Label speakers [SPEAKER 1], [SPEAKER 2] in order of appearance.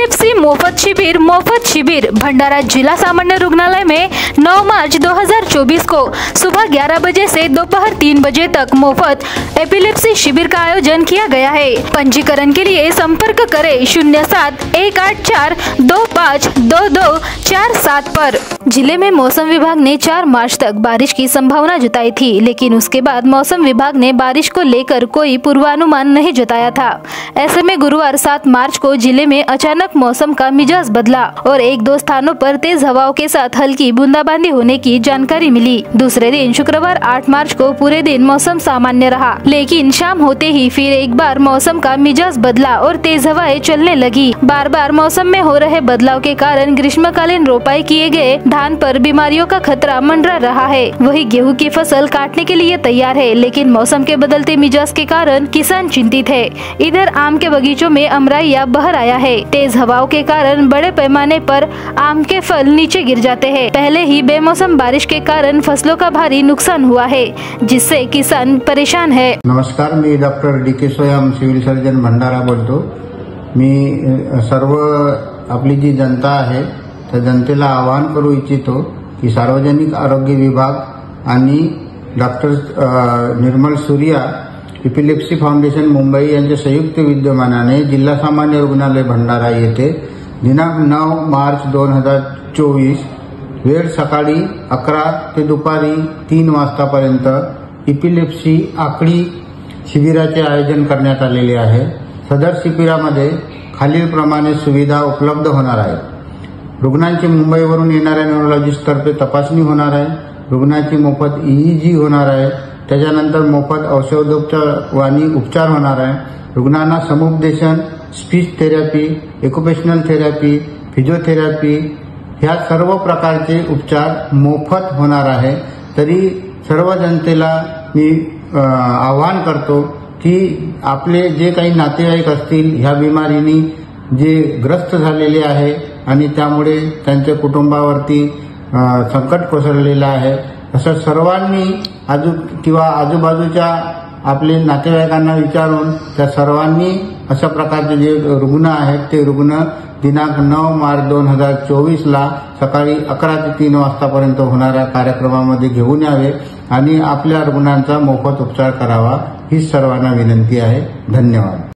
[SPEAKER 1] Epilepsy मुफ्त शिविर भंडारा जिला सामान्य रुग्णालय में 9 मार्च 2024 को सुबह 11 बजे से दोपहर 3 बजे तक मुफ्त एपिलेप्सी शिविर का आयोजन किया गया है। पंजीकरण के लिए संपर्क करें 07-184-25-2247 पर। जिले में मौसम विभाग ने 4 मार्च तक बारिश की संभावना जताई थी, लेकिन उसके बाद मौसम विभाग ने बारिश को लेकर कोई पूर्वानुमान नहीं जताया था। ऐसे में गुरुवार 7 मार्च को जिले में अचानक मौसम का मिजाज बदला और 1-2 स्थानों पर तेज हवाओं के साथ हल्की बूंदाबांदी होने की जानकारी मिली। दूसरे दिन शुक्रवार 8 मार्च को पूरे दिन मौसम सामान्य रहा, लेकिन शाम होते ही फिर एक बार मौसम का मिजाज बदला और तेज हवाएं चलने लगी। बार बार मौसम में हो रहे बदलाव के कारण ग्रीष्मकालीन रोपाई किए गए धान पर बीमारियों का खतरा मंडरा रहा है। वही गेहूं की फसल काटने के लिए तैयार है, लेकिन मौसम के बदलते मिजाज के कारण किसान चिंतित है। इधर आम के बगीचों में अमराइया बहर आया है। तेज हवाओं के कारण बड़े पैमाने पर आम के फल नीचे गिर जाते हैं। पहले ही बेमौसम बारिश के कारण फसलों का भारी नुकसान हुआ है, जिससे किसान परेशान है।
[SPEAKER 2] नमस्कार, मी doctor D K. Soyam, civil surgeon Bhandara बोलतो। मी सर्व आपली जी जनता आहे त्या जनतेला आवाहन करू इच्छितो की सार्वजनिक आरोग्य विभाग आणि डॉक्टर निर्मल सूर्या एपिलेप्सी फाउंडेशन मुंबई यांच्या संयुक्त विद्यमानाने जिल्हा सामान्य रुग्णालय भंडारा येथे दिनांक 9 मार्च 2024 वेळ सकाळी 11 ते दुपारी 3 वाजतापर्यंत एपिलेप्सी आकडी शिबिराचे आयोजन करण्यात आलेले आहे। सदर शिबिरामध्ये खालीलप्रमाणे सुविधा उपलब्ध होणार आहेत। रुग्णांची मुंबईवरून येणाऱ्या न्यूरोलॉजिस्ट तर्फे तपासणी होणार आहे। रुग्णांची मोफत EEG होणार आहे। त्याच्यानंतर मोफत औषधोपचार उपचार होणार आहे। रुग्णांना समुपदेशन, speech therapy, occupational therapy, physiotherapy ह्या सर्व प्रकारचे उपचार मोफत होणार आहे। तरी सर्व जनतेला मी आवाहन करतो की आपले जे काही नातेवाईक असतील ह्या बिमारीनी जे ग्रस्त झालेले आहे आणि त्यामुळे त्यांच्या कुटुंबावरती संकट कोसळलेलं आहे, असं सर्वांनी आजूबाजूच्या आपले नातेवाईकांना विचारून त्या सर्वांनी अशा प्रकारचे जे रुग्ण आहेत ते रुग्ण दिनांक 9 मार्च 2024 ला सकाळी 11 ते 3 वाजतापर्यंत होणाऱ्या कार्यक्रमामध्ये घेऊन यावे आणि आपल्या रुग्णांचा मोफत उपचार करावा ही सर्वांना विनंती आहे। धन्यवाद।